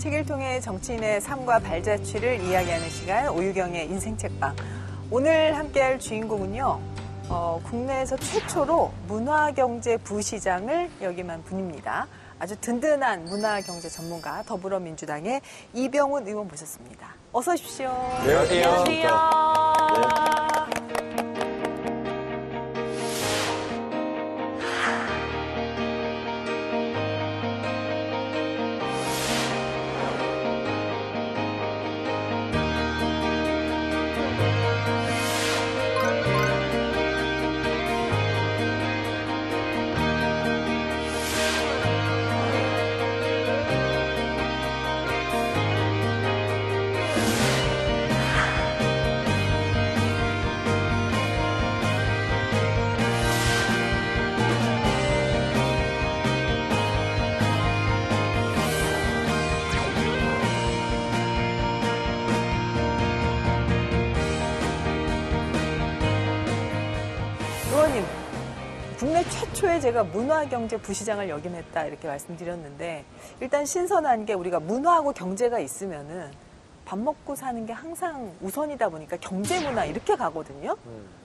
책을 통해 정치인의 삶과 발자취를 이야기하는 시간 오유경의 인생책방. 오늘 함께할 주인공은요. 국내에서 최초로 문화경제 부시장을 역임한 분입니다. 아주 든든한 문화경제 전문가 더불어민주당의 이병훈 의원 모셨습니다. 어서 오십시오. 안녕하세요. 안녕하세요. 의원님, 국내 최초의 제가 문화경제 부시장을 역임했다 이렇게 말씀드렸는데 일단 신선한 게 우리가 문화하고 경제가 있으면은 밥 먹고 사는 게 항상 우선이다 보니까 경제문화 이렇게 가거든요.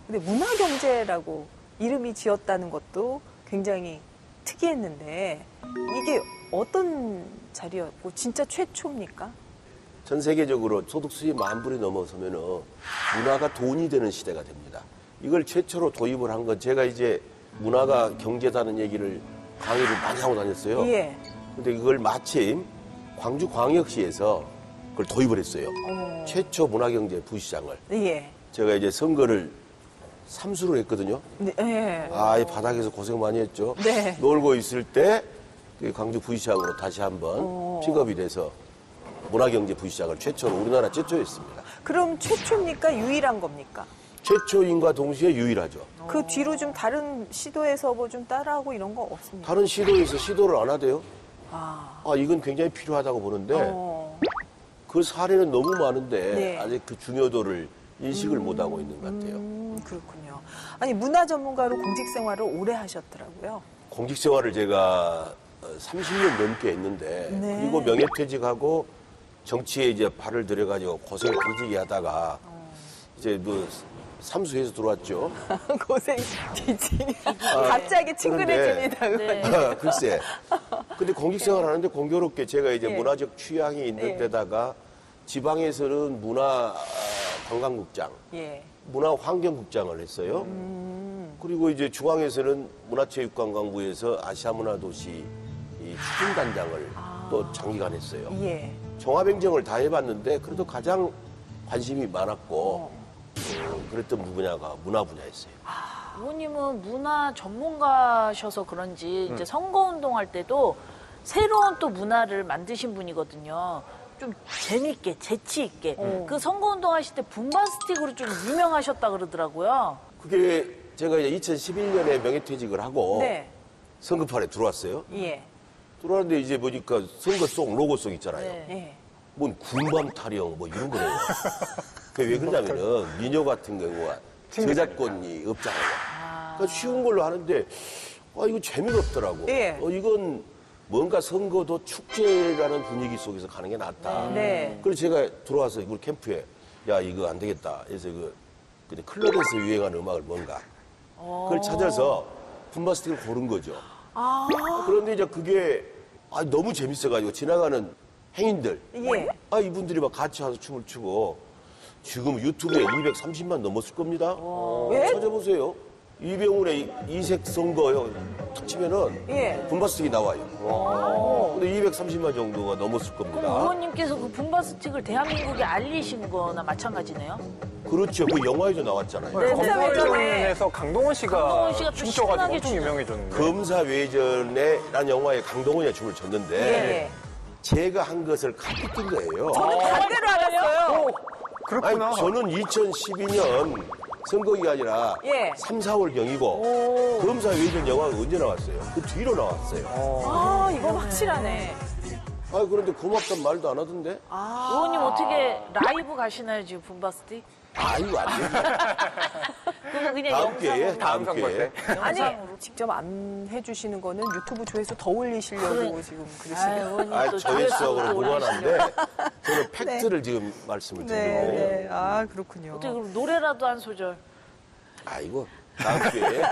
근데 문화경제라고 이름이 지었다는 것도 굉장히 특이했는데 이게 어떤 자리였고 진짜 최초입니까? 전 세계적으로 소득 수입 10,000불이 넘어서면은 문화가 돈이 되는 시대가 됩니다. 이걸 최초로 도입을 한 건 제가 이제 문화가 경제다는 얘기를 강의를 많이 하고 다녔어요. 예. 근데 이걸 마침 광주광역시에서 그걸 도입을 했어요. 최초 문화경제 부시장을. 예. 제가 이제 선거를 삼수를 했거든요. 네. 예. 이 바닥에서 고생 많이 했죠. 네. 놀고 있을 때 광주 부시장으로 다시 한번 픽업이 돼서 문화경제 부시장을 최초로 우리나라 최초였습니다. 그럼 최초입니까? 유일한 겁니까? 최초인과 동시에 유일하죠. 그 뒤로 좀 다른 시도에서 뭐 좀 따라하고 이런 거 없습니까? 다른 시도에서 시도를 안 하대요. 아, 이건 굉장히 필요하다고 보는데 어, 그 사례는 너무 많은데 네. 아직 그 중요도를 인식을 못하고 있는 것 같아요. 그렇군요. 아니, 문화 전문가로 공직 생활을 오래 하셨더라고요. 공직 생활을 제가 30년 넘게 했는데 네. 그리고 명예퇴직하고 정치에 이제 발을 들여가지고 고생을 뒤지게 하다가 이제 뭐 삼수해서 들어왔죠. 고생 뒤지게. 갑자기 친근해집니다. 네. 글쎄. 근데 공직생활 하는데 공교롭게 제가 이제 예. 문화적 취향이 있는 예. 데다가 지방에서는 문화 관광국장, 예. 문화 환경국장을 했어요. 그리고 이제 중앙에서는 문화체육관광부에서 아시아 문화도시 이 추진단장을 또 장기간 했어요. 예. 종합행정을 다 해봤는데 그래도 가장 관심이 많았고 그랬던 분야가 문화 분야였어요. 의원님은 문화 전문가셔서 그런지 이제 선거운동 할 때도 새로운 또 문화를 만드신 분이거든요. 좀 재밌게, 재치 있게. 그 선거운동 하실 때 붐바스틱으로 좀 유명하셨다 그러더라고요. 그게 제가 이제 2011년에 명예퇴직을 하고 네. 선거판에 들어왔어요. 예. 들어왔는데 이제 보니까 선거송, 로고송 있잖아요. 네. 예. 뭔 군밤 타령 뭐 이런 거예요. 그게 왜 그러냐면은 민요 같은 경우가 저작권이 없잖아요. 그러니까 쉬운 걸로 하는데 이거 재미가 없더라고. 예. 이건 뭔가 선거도 축제라는 분위기 속에서 가는 게 낫다. 네. 그래서 제가 들어와서 우리 캠프에 야 이거 안 되겠다. 그래서 그냥 클럽에서 유행하는 음악을 뭔가 그걸 찾아서 붐바스틱을 고른 거죠. 그런데 이제 그게 너무 재밌어가지고 지나가는 행인들 예. 이분들이 막 같이 와서 춤을 추고 지금 유튜브에 230만 넘었을 겁니다. 왜? 찾아보세요. 이병훈의 이색 선거요. 탁 치면은 예. 붐바스틱이 나와요. 근데 230만 정도가 넘었을 그럼 겁니다. 의원님께서 그 붐바스틱을 대한민국에 알리신 거나 마찬가지네요? 그렇죠. 그 영화에도 나왔잖아요. 네. 검사회전에서 강동원 씨가 강동원 씨가 또 춤춰가지고 신나게 엄청 추죠. 유명해졌는데. 검사외전에라는 영화에 강동원이 춤을 췄는데 예. 제가 한 것을 카피한 거예요. 반대로 알았어요. 그렇구나. 저는 2012년 선거 기간이라 예. 3, 4월경이고 검사 외전 영화가 언제 나왔어요? 그 뒤로 나왔어요. 이건 확실하네. 그런데 고맙단 말도 안 하던데? 의원님 어떻게 라이브 가시나요, 지금 붐바스틱? 아이고, 안 됩니다. 그거 그냥 다음 기회에, 영상으로. 다음 선거 기회에. 때. 아니, 영상으로. 직접 안 해주시는 거는 유튜브 조회수 더 올리시려고 그래. 지금 아유, 그러시네요. 의원님 아, 또 조회수하고는 조회수 무관한데 저는 팩트를 지금 말씀을 드리는 네, 거예요. 네. 아, 그렇군요. 어떻게 그럼 노래라도 한 소절. 아이고, 다음 기회에.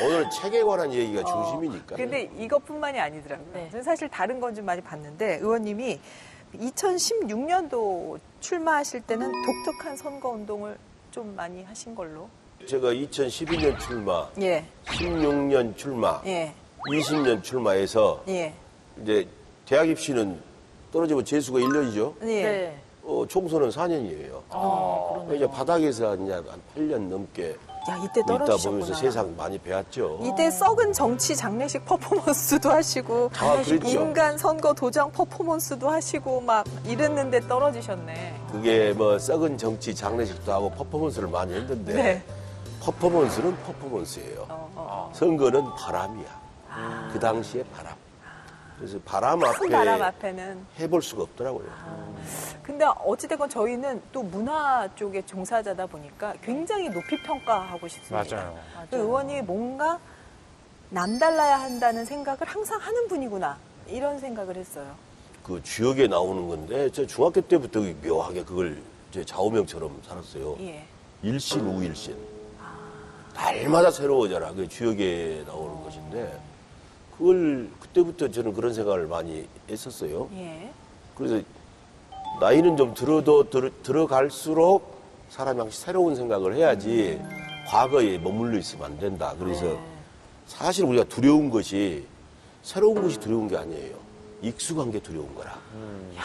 오늘 책에 관한 얘기가 중심이니까. 근데 이것뿐만이 아니더라고요. 네. 저는 사실 다른 건 좀 많이 봤는데 의원님이 2016년도 출마하실 때는 독특한 선거 운동을 좀 많이 하신 걸로. 제가 2012년 출마, 예, 16년 출마, 예, 20년 출마해서 예, 이제 대학 입시는 떨어지면 재수가 1년이죠. 예. 네. 총선은 4년이에요. 그러네요. 이제 바닥에서 한 8년 넘게 야, 이때 있다 떨어지셨구나. 보면서 세상 많이 배웠죠. 이때 썩은 정치 장례식 퍼포먼스도 하시고 아, 그랬죠. 인간 선거 도장 퍼포먼스도 하시고 막 이랬는데 떨어지셨네. 그게 뭐 썩은 정치 장례식도 하고 퍼포먼스를 많이 했는데 네. 퍼포먼스는 퍼포먼스예요. 선거는 바람이야. 그 당시에 바람. 그래서 바람 큰 바람 앞에 앞에는. 해볼 수가 없더라고요. 근데 어찌됐건 저희는 또 문화 쪽에 종사자다 보니까 굉장히 높이 평가하고 싶습니다. 맞아요. 그 의원이 뭔가 남달라야 한다는 생각을 항상 하는 분이구나 이런 생각을 했어요. 그 주역에 나오는 건데 저 중학교 때부터 묘하게 그걸 제 좌우명처럼 살았어요. 예. 일신 우일신. 날마다 새로워져라. 그게 주역에 나오는 것인데 그걸 그때부터 저는 그런 생각을 많이 했었어요. 예. 그래서 나이는 좀 들어갈수록 사람이 항상 새로운 생각을 해야지 과거에 머물러 있으면 안 된다. 그래서 사실 우리가 두려운 것이 새로운 것이 두려운 게 아니에요. 익숙한 게 두려운 거라.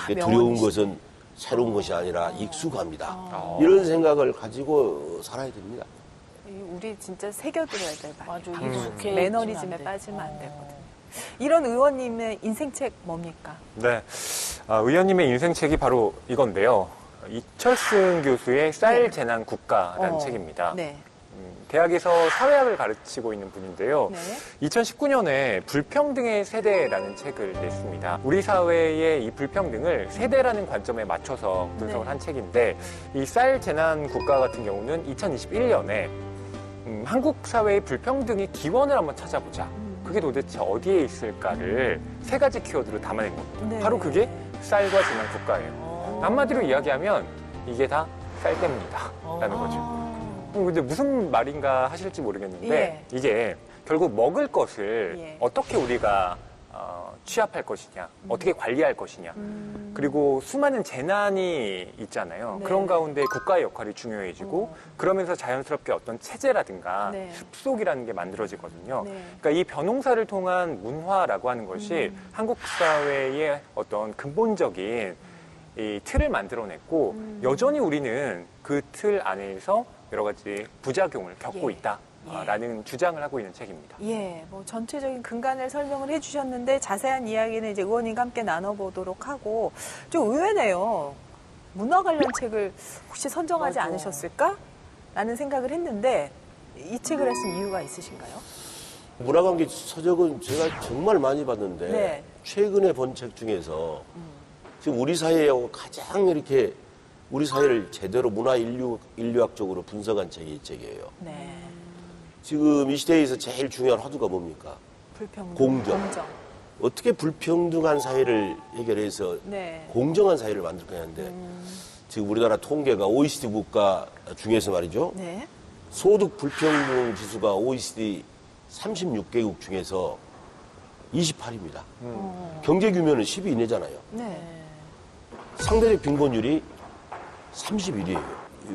그러니까 두려운 것은 새로운 것이 아니라 익숙합니다. 이런 생각을 가지고 살아야 됩니다. 우리 진짜 새겨들어야 돼. 맞아, 익숙해. 매너리즘에 빠지면 안 되거든요. 이런 의원님의 인생책 뭡니까? 네. 의원님의 인생책이 바로 이건데요. 이철승 교수의 쌀 재난 국가라는 책입니다. 네. 대학에서 사회학을 가르치고 있는 분인데요. 네. 2019년에 불평등의 세대라는 책을 냈습니다. 우리 사회의 이 불평등을 세대라는 관점에 맞춰서 분석을 네. 한 책인데 이 쌀 재난 국가 같은 경우는 2021년에 한국 사회의 불평등의 기원을 한번 찾아보자. 그게 도대체 어디에 있을까를 세 가지 키워드로 담아낸 겁니다. 네. 바로 그게 쌀과 재난 국가예요. 한마디로 이야기하면 이게 다 쌀 때문이다 라는 거죠. 근데 무슨 말인가 하실지 모르겠는데 예. 이게 결국 먹을 것을 예. 어떻게 우리가 취합할 것이냐, 어떻게 관리할 것이냐, 그리고 수많은 재난이 있잖아요. 네. 그런 가운데 국가의 역할이 중요해지고 그러면서 자연스럽게 어떤 체제라든가 네. 습속이라는 게 만들어지거든요. 네. 그러니까 이 변홍사를 통한 문화라고 하는 것이 한국 사회의 어떤 근본적인 이 틀을 만들어냈고 여전히 우리는 그 틀 안에서 여러 가지 부작용을 겪고 예. 있다라는 주장을 하고 있는 책입니다. 예, 뭐 전체적인 근간을 설명을 해주셨는데 자세한 이야기는 이제 의원님과 함께 나눠보도록 하고 좀 의외네요. 문화 관련 책을 혹시 선정하지 맞아. 않으셨을까? 라는 생각을 했는데 이 책을 하신 이유가 있으신가요? 문화관계 서적은 제가 정말 많이 봤는데 네. 최근에 본 책 중에서 지금 우리 사회하고 가장 이렇게 우리 사회를 제대로 문화 인류학적으로 분석한 책이 이 책이에요. 네. 지금 이 시대에서 제일 중요한 화두가 뭡니까? 불평등. 공정. 어떻게 불평등한 사회를 해결해서 네. 공정한 사회를 만들 거냐는데 지금 우리나라 통계가 OECD 국가 중에서 말이죠. 네. 소득 불평등 지수가 OECD 36개국 중에서 28입니다. 경제 규모는 10위 이내잖아요. 네. 상대적 빈곤율이 31이에요.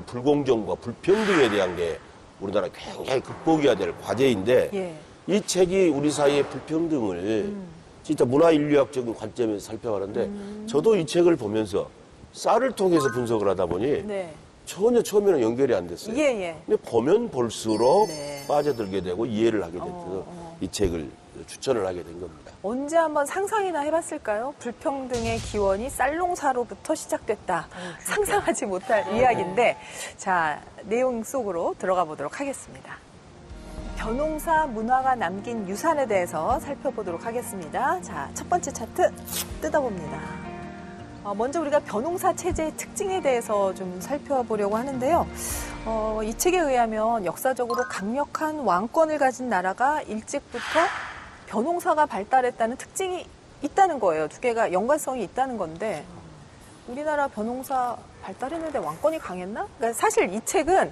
불공정과 불평등에 대한 게 우리나라 굉장히 극복해야 될 과제인데 예. 이 책이 우리 사회의 불평등을 진짜 문화인류학적인 관점에서 살펴가는데 저도 이 책을 보면서 쌀을 통해서 분석을 하다 보니 네. 전혀 처음에는 연결이 안 됐어요. 예, 예. 근데 보면 볼수록 네. 빠져들게 되고 이해를 하게 돼서 이 책을 추천을 하게 된 겁니다. 언제 한번 상상이나 해봤을까요? 불평등의 기원이 쌀농사로부터 시작됐다. 상상하지 못할 이야기인데, 자, 내용 속으로 들어가 보도록 하겠습니다. 변홍사 문화가 남긴 유산에 대해서 살펴보도록 하겠습니다. 자, 첫 번째 차트 뜯어봅니다. 먼저 우리가 벼농사 체제의 특징에 대해서 좀 살펴보려고 하는데요. 이 책에 의하면 역사적으로 강력한 왕권을 가진 나라가 일찍부터 벼농사가 발달했다는 특징이 있다는 거예요. 두 개가 연관성이 있다는 건데 우리나라 벼농사 발달했는데 왕권이 강했나? 그러니까 사실 이 책은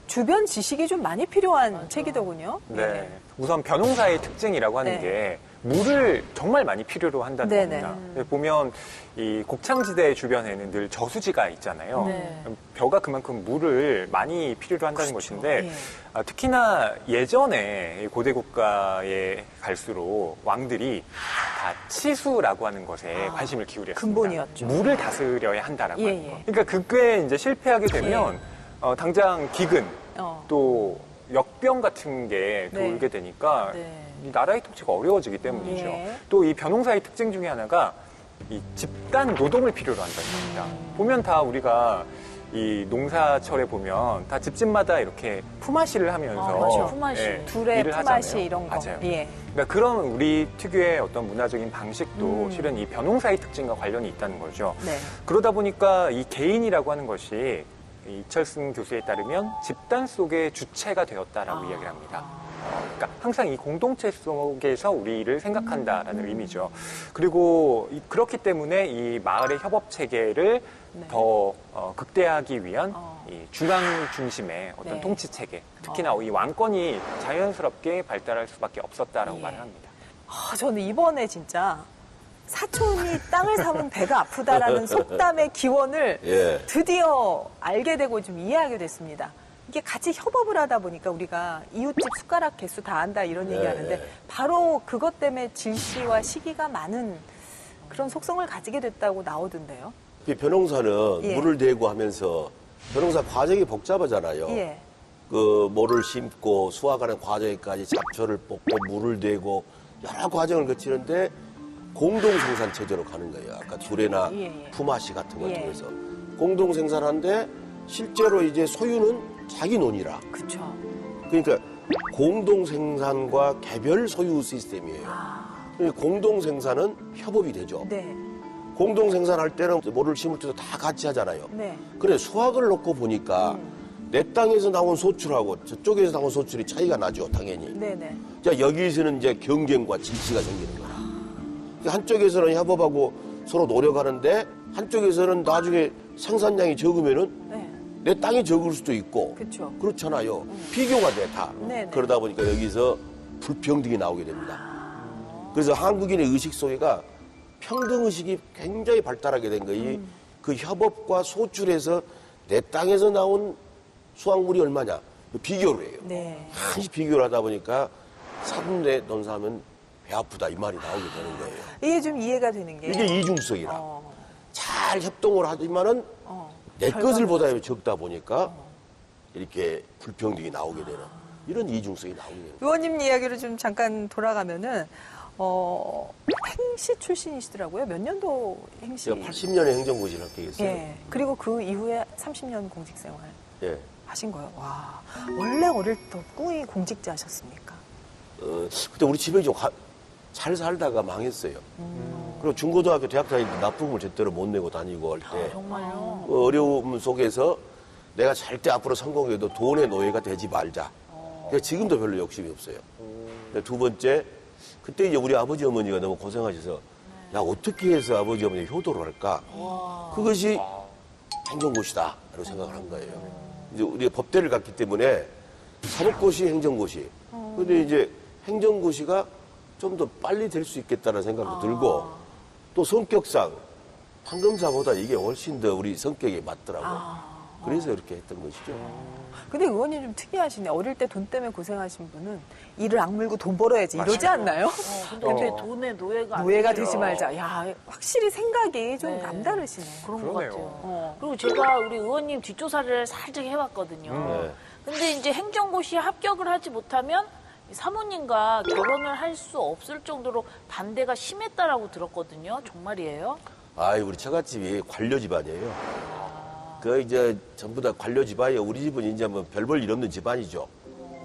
주변 지식이 좀 많이 필요한 책이더군요. 네. 우선 벼농사의 특징이라고 하는 네. 게 물을 정말 많이 필요로 한다는 네네. 겁니다. 보면 이 곡창지대 주변에는 늘 저수지가 있잖아요. 네. 벼가 그만큼 물을 많이 필요로 한다는 그렇죠. 것인데 예. 특히나 예전에 고대 국가에 갈수록 왕들이 다 치수라고 하는 것에 관심을 기울였습니다. 근본이었죠. 물을 다스려야 한다라고 예, 하는 예. 거. 그러니까 그게 이제 실패하게 되면 당장 기근 어. 또 역병 같은 게 네. 돌게 되니까 네. 이 나라의 통치가 어려워지기 때문이죠. 예. 또 이 벼농사의 특징 중에 하나가 이 집단 노동을 필요로 한다는 겁니다. 보면 다 우리가 이 농사철에 보면 다 집집마다 이렇게 품앗이를 하면서 그렇죠. 품앗이. 둘의 일을 품앗이 하잖아요. 이런 거. 맞아요. 예. 그러니까 그런 우리 특유의 어떤 문화적인 방식도 실은 이 벼농사의 특징과 관련이 있다는 거죠. 네. 그러다 보니까 이 개인이라고 하는 것이 이철승 교수에 따르면 집단 속의 주체가 되었다라고 이야기를 합니다. 그러니까 항상 이 공동체 속에서 우리를 생각한다라는 의미죠. 그리고 그렇기 때문에 이 마을의 협업 체계를 네. 더 극대화하기 위한 이 중앙 중심의 어떤 네. 통치 체계, 특히나 이 왕권이 자연스럽게 발달할 수밖에 없었다라고 예. 말을 합니다. 저는 이번에 진짜 사촌이 땅을 사면 배가 아프다라는 속담의 기원을 예. 드디어 알게 되고 좀 이해하게 됐습니다. 이게 같이 협업을 하다 보니까 우리가 이웃집 숟가락 개수 다 안다 이런 얘기 하는데 예. 바로 그것 때문에 질시와 시기가 많은 그런 속성을 가지게 됐다고 나오던데요. 이 벼농사는 예. 물을 대고 하면서 벼농사 과정이 복잡하잖아요. 예. 그 모를 심고 수확하는 과정까지 잡초를 뽑고 물을 대고 여러 과정을 거치는데 공동 생산 체제로 가는 거예요. 아까 두레나 예, 예. 품앗이 같은 걸 예. 통해서 공동 생산하는데 실제로 이제 소유는 자기 논이라. 그렇죠. 그러니까 공동 생산과 개별 소유 시스템이에요. 그러니까 공동 생산은 협업이 되죠. 네. 공동 생산할 때는 모를 심을 때도 다 같이 하잖아요. 네. 그래 수확을 놓고 보니까 내 땅에서 나온 소출하고 저쪽에서 나온 소출이 차이가 나죠, 당연히. 네네. 자, 여기서는 이제 경쟁과 질시가 생기는 거야. 그러니까 한쪽에서는 협업하고 서로 노력하는데 한쪽에서는 나중에 생산량이 적으면은 네. 내 땅이 적을 수도 있고 그렇죠. 그렇잖아요. 비교가 돼, 다. 네네. 그러다 보니까 여기서 불평등이 나오게 됩니다. 그래서 한국인의 의식 속에가 평등의식이 굉장히 발달하게 된 거예요. 그 협업과 소출에서 내 땅에서 나온 수확물이 얼마냐 비교를 해요. 네. 항시 비교를 하다 보니까 사돈내 논사하면 배 아프다 이 말이 나오게 되는 거예요. 이게 좀 이해가 되는 게 이게 이중성이라. 어, 잘 협동을 하지만은 내 결과는 것을 보다 적다 보니까 이렇게 불평등이 나오게 되는 이런 이중성이 나오게 되는 거예요. 의원님 이야기로 좀 잠깐 돌아가면은 행시 출신이시더라고요. 몇 년도 행시? 제가 80년에 행정고시를 합격했어요. 예. 그리고 그 이후에 30년 공직 생활 예. 하신 거예요. 와. 원래 어릴 때 꿈이 공직자셨습니까? 그때 우리 집에 좀 잘 살다가 망했어요. 그리고 중고등학교 대학 다닐 때 납부금을 제대로 못 내고 다니고 할 때 정말요? 어려움 속에서 내가 절대 앞으로 성공해도 돈의 노예가 되지 말자. 그러니까 지금도 별로 욕심이 없어요. 근데 두 번째, 그때 이제 우리 아버지 어머니가 너무 고생하셔서 야 어떻게 해서 아버지 어머니 효도를 할까? 그것이 행정고시다 라고 생각을 한 거예요. 이제 우리가 법대를 갔기 때문에 사법고시, 행정고시. 근데 이제 행정고시가 좀 더 빨리 될 수 있겠다는 생각도 들고 또 성격상 판검사보다 이게 훨씬 더 우리 성격에 맞더라고요. 그래서 이렇게 했던 것이죠. 근데 의원님 좀 특이하시네. 어릴 때 돈 때문에 고생하신 분은 이를 악물고 돈 벌어야지 이러지 않나요? 근데 왜 돈의 노예가 안 노예가 되죠? 되지 말자. 야, 확실히 생각이 좀 네. 남다르시네. 그런 것 그러네요. 같아요. 그리고 제가 우리 의원님 뒷조사를 살짝 해봤거든요. 네. 근데 이제 행정고시에 합격을 하지 못하면 사모님과 결혼을 할 수 없을 정도로 반대가 심했다라고 들었거든요. 정말이에요? 아이, 우리 처갓집이 관료 집안이에요. 그 이제 전부 다 관료 집안이에요. 우리 집은 이제 뭐 별 볼 일 없는 집안이죠.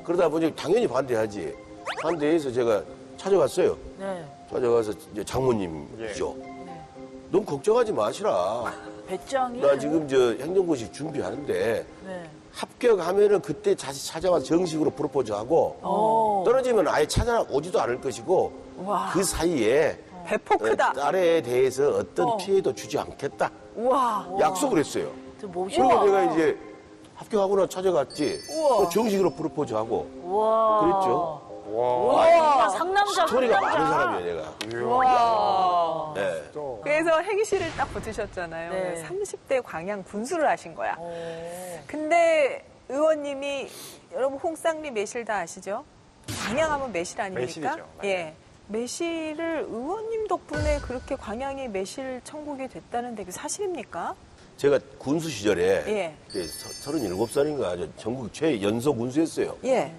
그러다 보니 당연히 반대하지. 반대해서 제가 찾아갔어요. 네. 찾아가서 이제 장모님이죠. 넌 걱정하지 마시라. 배짱이. 나 지금 저 행정고시 준비하는데 네. 합격하면은 그때 다시 찾아와서 정식으로 프로포즈하고 떨어지면 아예 찾아오지도 않을 것이고 와. 그 사이에 배포 크다. 딸에 대해서 어떤 피해도 주지 않겠다. 우와. 약속을 했어요. 저 멋있다. 그리고 내가 이제 합격하고 찾아갔지. 우와. 또 정식으로 프로포즈하고 우와. 그랬죠. 와. 정말 상남자. 스토리가 상남자. 많은 사람이에요, 내가. 와. 네. 또. 그래서 행시를 딱 붙으셨잖아요. 네. 30대 광양 군수를 하신 거야. 오. 근데 의원님이 여러분 홍쌍리 매실 다 아시죠? 광양하면 매실 아닙니까? 매실이죠. 맞아요. 예. 매실을 의원님 덕분에 그렇게 광양이 매실 천국이 됐다는데 그 사실입니까? 제가 군수 시절에 예. 37살인가 전국 최연소 군수였어요. 예.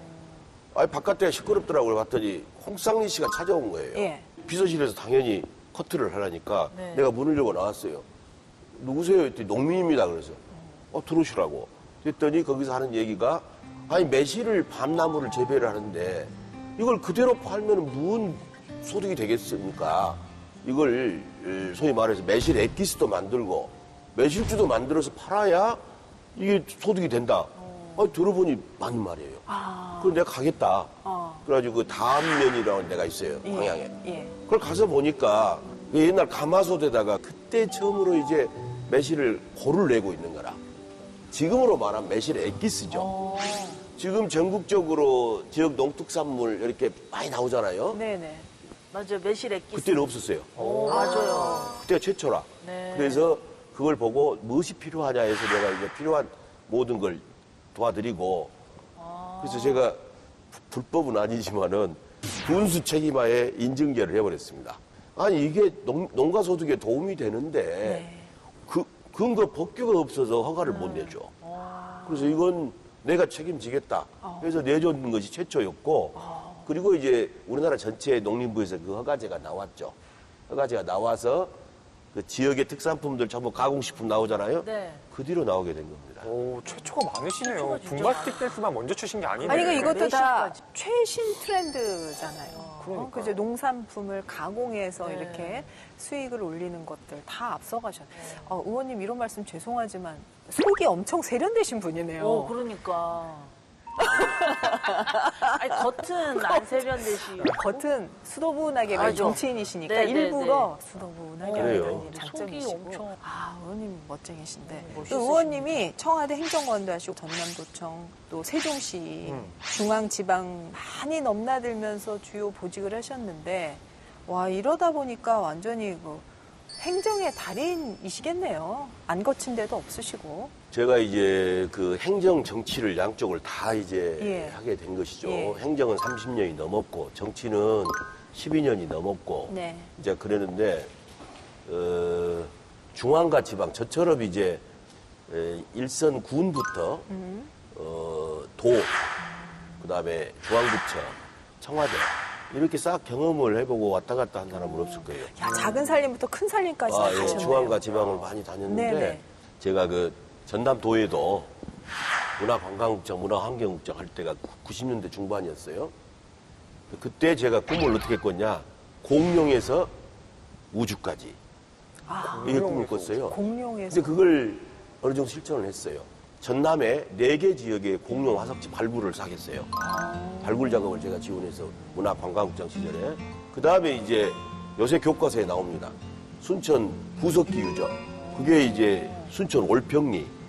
아니 바깥에 시끄럽더라고요. 봤더니 홍쌍리 씨가 찾아온 거예요. 예. 비서실에서 당연히 커트를 하라니까 네. 내가 문을 열고 나왔어요. 누구세요? 했더니 농민입니다. 그래서 들어오시라고. 그랬더니 거기서 하는 얘기가 아니 매실을 밤나무를 재배를 하는데 이걸 그대로 팔면 무슨 소득이 되겠습니까? 이걸 소위 말해서 매실 엑기스도 만들고 매실주도 만들어서 팔아야 이게 소득이 된다. 들어보니 맞는 말이에요. 그럼 내가 가겠다. 그래가지고 그 다음면이라는 데가 있어요. 광양에. 예. 그걸 가서 보니까 옛날 가마솥에다가 그때 처음으로 이제 매실을 고를 내고 있는 거라. 지금으로 말하면 매실 엑기스죠. 지금 전국적으로 지역 농특산물 이렇게 많이 나오잖아요. 네네. 맞아요. 매실 액기. 그때는 없었어요. 맞아요. 그때가 최초라. 네. 그래서 그걸 보고 무엇이 필요하냐 해서 내가 이제 필요한 모든 걸 도와드리고 그래서 제가 불법은 아니지만은 군수 책임하에 인증제를 해버렸습니다. 아니 이게 농가 소득에 도움이 되는데 그 근거 법규가 없어서 허가를 못 내줘. 그래서 이건 내가 책임지겠다. 그래서 내준 것이 최초였고 그리고 이제 우리나라 전체 농림부에서 그 허가제가 나왔죠. 허가제가 나와서 그 지역의 특산품들 전부 가공식품 나오잖아요. 네. 그 뒤로 나오게 된 겁니다. 오, 최초가 많으시네요. 최초가 진짜 분바스틱 댄스만 먼저 추신 게 아니네요. 아니, 그러니까 이것도 다 매실까지. 최신 트렌드잖아요. 그러니까요. 그죠? 농산품을 가공해서 네. 이렇게 수익을 올리는 것들 다 앞서가셨네요. 의원님 이런 말씀 죄송하지만 속이 엄청 세련되신 분이네요. 그러니까. 아니, 겉은 안 세련되시. 겉은 수도분하게 맞아. 정치인이시니까 네, 네, 일부러 수도분하게 그래요. 하는 속이 장점이시고. 엄청. 의원님 멋쟁이신데. 또 멋있으시네. 의원님이 청와대 행정관도 하시고 전남도청 또 세종시 중앙지방 많이 넘나들면서 주요 보직을 하셨는데 와 이러다 보니까 완전히 그 행정의 달인이시겠네요. 안 거친 데도 없으시고. 제가 이제 그 행정 정치를 양쪽을 다 이제 예. 하게 된 것이죠. 예. 행정은 30년이 넘었고 정치는 12년이 넘었고 네. 이제 그랬는데 중앙과 지방 저처럼 이제 일선 군부터 도 그다음에 중앙부처 청와대 이렇게 싹 경험을 해보고 왔다 갔다 한 사람은 없을 거예요. 야 작은 살림부터 큰 살림까지 다 예, 가셨네요. 중앙과 지방을 많이 다녔는데 네네. 제가 그 전남도에도 문화관광국장, 문화환경국장 할 때가 90년대 중반이었어요. 그때 제가 꿈을 어떻게 꿨냐? 공룡에서 우주까지. 이게 꿈을 꿨어요. 공룡에서. 근데 그걸 어느 정도 실천을 했어요. 전남에 4개 지역에 공룡 화석지 발굴을 하겠어요. 발굴 작업을 제가 지원해서 문화관광국장 시절에. 그 다음에 이제 요새 교과서에 나옵니다. 순천 부석기 유적. 그게 이제 순천 올평리.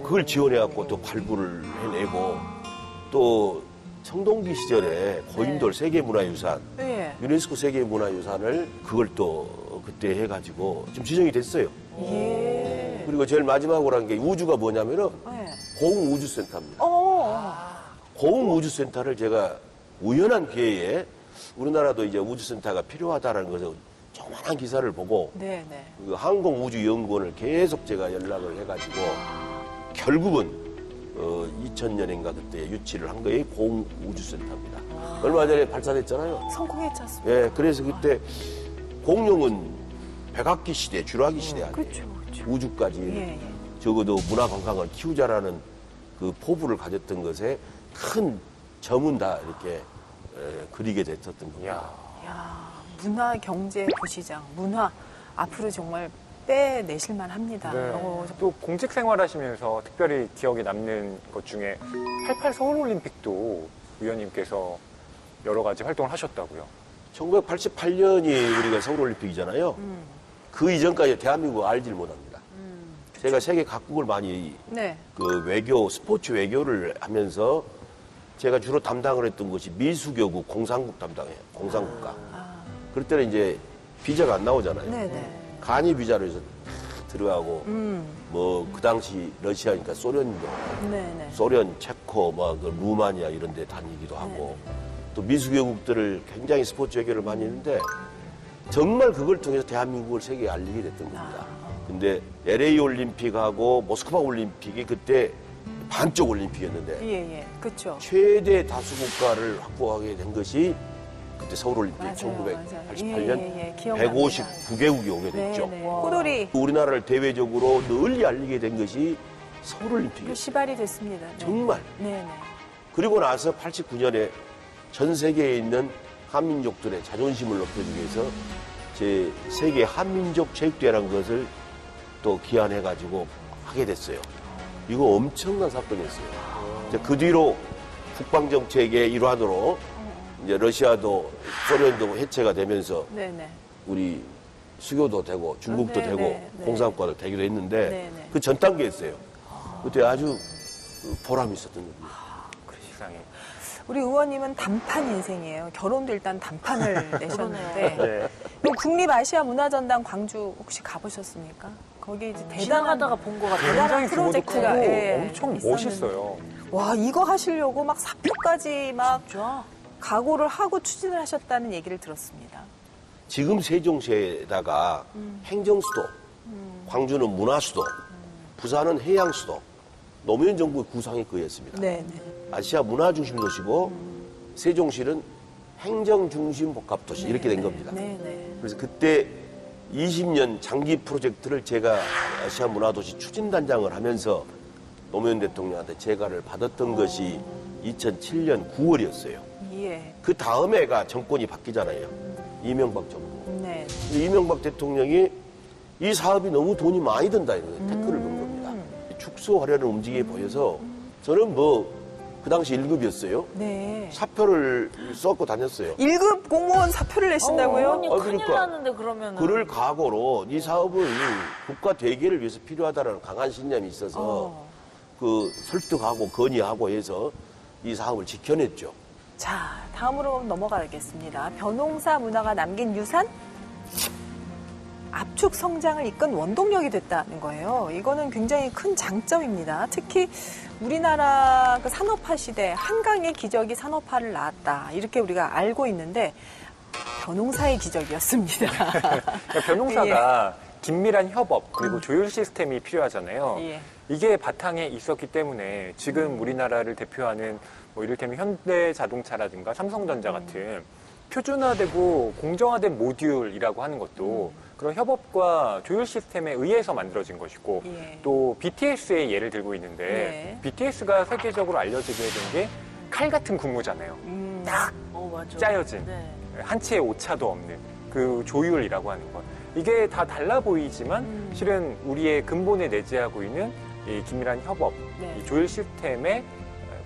그걸 지원해갖고 또 발굴을 해내고 또 청동기 시절에 고인돌 세계문화유산, 예. 유네스코 세계문화유산을 그걸 또 그때 해가지고 지금 지정이 됐어요. 예. 그리고 제일 마지막으로 한 게 우주가 뭐냐면은 예. 고흥우주센터입니다. 어. 고흥우주센터를 제가 우연한 기회에 우리나라도 이제 우주센터가 필요하다라는 것을 조그만한 기사를 보고 네네. 그 항공우주연구원을 계속 제가 연락을 해가지고 결국은 2000년인가 그때 유치를 한 거에 고흥우주센터입니다. 얼마 전에 발사됐잖아요. 성공했지 않습니까? 예, 그래서 그때 공룡은 백악기 시대, 주라기 시대 아니에요. 그렇죠, 그렇죠. 우주까지 예, 예. 적어도 문화관광을 키우자라는 그 포부를 가졌던 것에 큰 점은 다 이렇게 그리게 됐었던 겁니다. 이야. 야, 문화 경제 부시장, 문화. 앞으로 정말 빼내실만 합니다. 네. 또 공직 생활하시면서 특별히 기억에 남는 것 중에 88 서울올림픽도 위원님께서 여러 가지 활동을 하셨다고요. 1988년이 우리가 서울올림픽이잖아요. 그 이전까지 대한민국 알지를 못합니다. 제가 세계 각국을 많이 네. 그 외교, 스포츠 외교를 하면서 제가 주로 담당을 했던 것이 미수교국, 공산국 담당해요. 공산국가. 그럴 때는 이제 비자가 안 나오잖아요. 네네. 간이 비자로 해서 들어가고 뭐 그 당시 러시아니까 소련도 네네. 소련, 체코, 그 루마니아 이런 데 다니기도 하고 또 미수교국들을 굉장히 스포츠 외교를 많이 했는데 정말 그걸 통해서 대한민국을 세계에 알리게 됐던 겁니다. 근데 LA 올림픽하고 모스크바 올림픽이 그때 반쪽 올림픽이었는데 예, 그렇죠. 최대 다수 국가를 확보하게 된 것이 그때 서울올림픽 맞아요, 1988년 기억납니다. 159개국이 오게 됐죠. 네네. 꼬돌이 우리나라를 대외적으로 널리 알리게 된 것이 그 서울올림픽이었어요. 시발이 됐습니다. 네. 정말. 네네. 그리고 나서 89년에 전 세계에 있는 한민족들의 자존심을 높여주기 위해서 제 세계 한민족 체육대회라는 것을 또 기한해가지고 하게 됐어요. 이거 엄청난 사건이었어요. 이제 그 뒤로 국방정책의 일환으로 이제 러시아도 소련도 해체가 되면서 네네. 우리 수교도 되고 중국도 네, 되고 네, 네. 공산국가도 되기도 했는데 네, 네. 그 전 단계였어요. 그때 아주 보람이 있었던 겁니다. 세상에. 우리 의원님은 단판 인생이에요. 결혼도 일단 단판을 내셨는데 네. 그 국립아시아문화전당 광주 혹시 가보셨습니까? 거기 이제 대단한 지나가다가 본 것 같아요. 대단한 굉장히 규모도 프로젝트가 크고 예, 엄청 있었는데. 멋있어요. 와 이거 하시려고 막 사표까지 막 진짜? 각오를 하고 추진을 하셨다는 얘기를 들었습니다. 지금 세종시에다가 행정수도, 광주는 문화수도, 부산은 해양수도, 노무현 정부의 구상이 그였습니다. 네네. 아시아 문화중심 도시고 세종시는 행정중심 복합도시 이렇게 된 겁니다. 네네. 그래서 그때 20년 장기 프로젝트를 제가 아시아 문화도시 추진단장을 하면서 노무현 대통령한테 재가를 받았던 것이 2007년 9월이었어요. 예. 그 다음에가 정권이 바뀌잖아요. 이명박 정부. 네. 근데 이명박 대통령이 이 사업이 너무 돈이 많이 든다 이런 태클을 건 겁니다. 축소하려는 움직임이 보여서 저는 그 당시 1급이었어요. 네. 사표를 썼고 다녔어요. 1급 공무원 사표를 내신다고요? 의원님 큰일 그러니까. 났는데 그러면은. 그를 각오로 이 사업은 국가 대계를 위해서 필요하다는 강한 신념이 있어서 그 설득하고 건의하고 해서 이 사업을 지켜냈죠. 자, 다음으로 넘어가겠습니다. 벼농사 문화가 남긴 유산? 압축 성장을 이끈 원동력이 됐다는 거예요. 이거는 굉장히 큰 장점입니다. 특히 우리나라 그 산업화 시대 한강의 기적이 산업화를 낳았다. 이렇게 우리가 알고 있는데 벼농사의 기적이었습니다. 그러니까 벼농사가 긴밀한 협업 그리고 조율 시스템이 필요하잖아요. 예. 이게 바탕에 있었기 때문에 지금 우리나라를 대표하는 뭐 이를테면 현대자동차라든가 삼성전자 같은 표준화되고 공정화된 모듈이라고 하는 것도 그런 협업과 조율 시스템에 의해서 만들어진 것이고 예. 또 BTS의 예를 들고 있는데 예. BTS가 세계적으로 알려지게 된 게 칼 같은 군무잖아요. 딱 맞아. 짜여진 네. 한 치의 오차도 없는 그 조율이라고 하는 것. 이게 다 달라 보이지만 실은 우리의 근본에 내재하고 있는 이 긴밀한 협업, 네. 이 조율 시스템에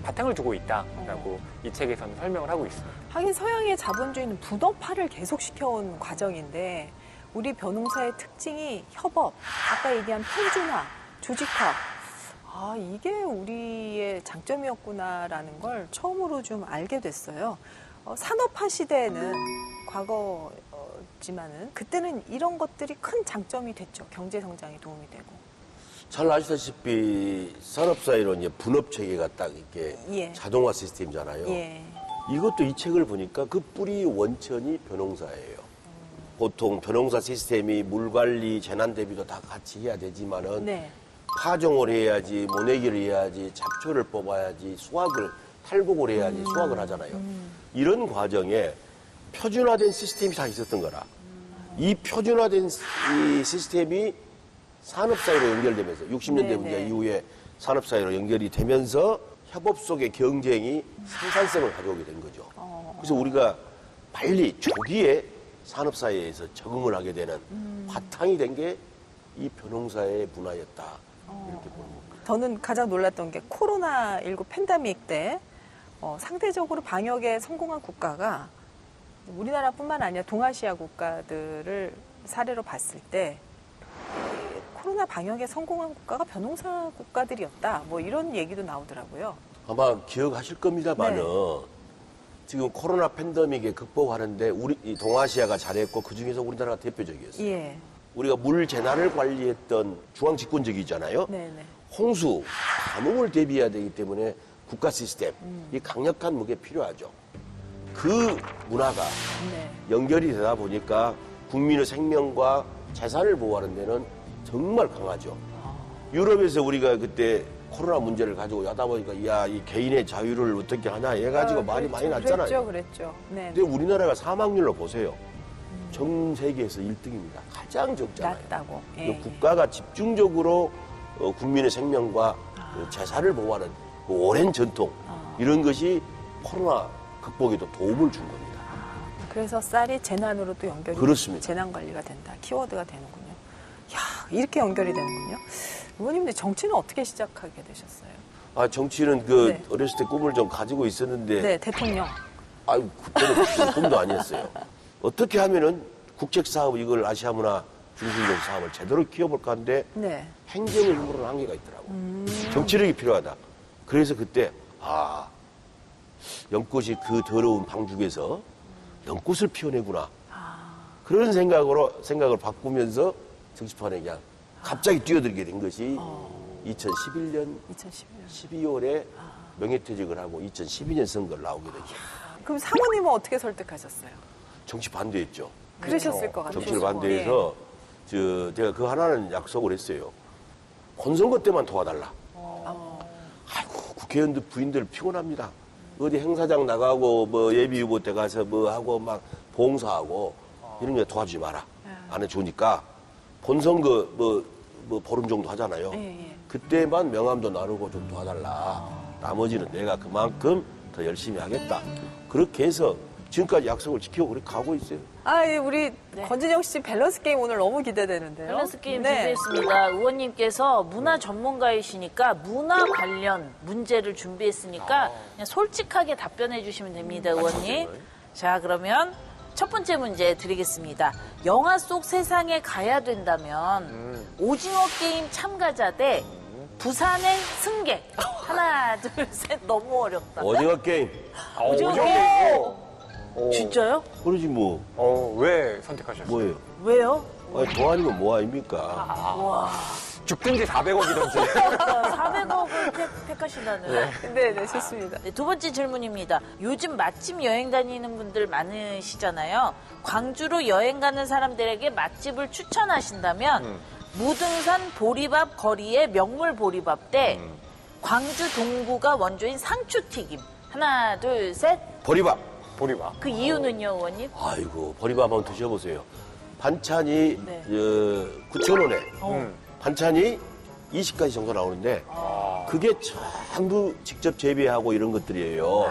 바탕을 두고 있다라고 이 책에서는 설명을 하고 있습니다. 하긴 서양의 자본주의는 분업화를 계속 시켜온 과정인데 우리 벼농사의 특징이 협업, 아까 얘기한 평준화, 조직화. 아, 이게 우리의 장점이었구나라는 걸 처음으로 좀 알게 됐어요. 산업화 시대에는 과거지만은 그때는 이런 것들이 큰 장점이 됐죠. 경제 성장에 도움이 되고. 잘 아시다시피 산업사회로 이제 분업 체계가 딱 이렇게 예. 자동화 시스템이잖아요. 예. 이것도 이 책을 보니까 그 뿌리 원천이 벼농사예요. 보통 벼농사 시스템이 물 관리, 재난 대비도 다 같이 해야 되지만은 네. 파종을 해야지, 모내기를 해야지, 잡초를 뽑아야지, 수확을 탈곡을 해야지 수확을 하잖아요. 이런 과정에 표준화된 시스템이 다 있었던 거라. 이 표준화된 이 시스템이 산업사회로 연결되면서 60년대 네네. 문제 이후에 산업사회로 연결이 되면서 협업 속의 경쟁이 생산성을 가져오게 된 거죠. 그래서 우리가 빨리 조기에 산업사회에서 적응을 하게 되는 바탕이 된 게 이 벼농사의 문화였다. 이렇게 보는 겁니다. 저는 가장 놀랐던 게 코로나19 팬데믹 때 상대적으로 방역에 성공한 국가가 우리나라뿐만 아니라 동아시아 국가들을 사례로 봤을 때 코로나 방역에 성공한 국가가 벼농사 국가들이었다. 뭐 이런 얘기도 나오더라고요. 아마 기억하실 겁니다만은 지금 코로나 팬데믹에 극복하는데 우리 이 동아시아가 잘했고 그 중에서 우리나라가 대표적이었어요. 예. 우리가 물 재난을 관리했던 중앙 집권적이잖아요. 네네. 홍수, 가뭄을 대비해야 되기 때문에 국가 시스템, 이 강력한 무게 필요하죠. 그 문화가 네. 연결이 되다 보니까 국민의 생명과 재산을 보호하는 데는 정말 강하죠. 유럽에서 우리가 그때 코로나 문제를 가지고 하다 보니까 야, 이 개인의 자유를 어떻게 하냐 해가지고 말이 많이 났잖아요. 그랬죠. 네. 근데 우리나라가 사망률로 보세요. 전 세계에서 1등입니다. 가장 적잖아요. 낮다고. 그 국가가 집중적으로 국민의 생명과 그 재산을 보호하는 그 오랜 전통 이런 것이 코로나 극복에도 도움을 준 겁니다. 그래서 쌀이 재난으로 또 연결이 그렇습니다. 재난 관리가 된다. 키워드가 되는군요. 야, 이렇게 연결이 되는군요. 의원님들 정치는 어떻게 시작하게 되셨어요? 아, 정치는 그 네. 어렸을 때 꿈을 좀 가지고 있었는데 네, 대통령. 아유, 그때는 무슨 꿈도 아니었어요. 어떻게 하면은 국책 사업 이걸 아시아 문화 중심적 사업을 제대로 키워볼까 하는데 네. 행정의 힘으로는 한계가 있더라고. 정치력이 필요하다. 그래서 그때 연꽃이 그 더러운 방죽에서 연꽃을 피워내구나. 그런 생각을 바꾸면서 정치판에 그냥 갑자기 뛰어들게 된 것이 2011년 12월에 명예퇴직을 하고 2012년 선거를 나오게 됐죠. 그럼 사모님은 어떻게 설득하셨어요? 정치 반대했죠. 그러셨을 것 같아요. 정치를 반대해서 제가 그 하나는 약속을 했어요. 본선거 때만 도와달라. 아이고 국회의원들 부인들 피곤합니다. 어디 행사장 나가고 뭐 예비 후보 때 가서 뭐 하고 막 봉사하고 이런 거 도와주지 마라. 안 해주니까 본선거 뭐 보름 정도 하잖아요. 그때만 명함도 나누고 좀 도와달라. 나머지는 내가 그만큼 더 열심히 하겠다. 그렇게 해서 지금까지 약속을 지키고 그렇게 가고 있어요. 우리 권진영 씨 밸런스 게임 오늘 너무 기대되는데요. 밸런스 게임 네. 준비했습니다. 의원님께서 문화 전문가이시니까 문화 관련 문제를 준비했으니까 그냥 솔직하게 답변해 주시면 됩니다, 의원님. 자, 그러면 첫 번째 문제 드리겠습니다. 영화 속 세상에 가야 된다면 오징어 게임 참가자 대 부산의 승객. 하나, 둘, 셋. 너무 어렵다. 오징어 게임. 오징어 오징어 게임. 진짜요? 그러지 뭐. 왜 선택하셨어요? 뭐예요? 왜요? 아니, 돈 아니면 뭐 아닙니까? 죽든지 400억이든지. 400억을 택하신다는. 네, 좋습니다. 네, 두 번째 질문입니다. 요즘 맛집 여행 다니는 분들 많으시잖아요. 광주로 여행 가는 사람들에게 맛집을 추천하신다면 무등산 보리밥 거리의 명물 보리밥 대 광주 동구가 원조인 상추튀김. 하나, 둘, 셋. 보리밥. 보리밥. 그 이유는요, 의원님? 아이고, 보리밥 한번 드셔보세요. 반찬이 네. 9,000원에 반찬이 20가지 정도 나오는데 그게 전부 직접 재배하고 이런 것들이에요.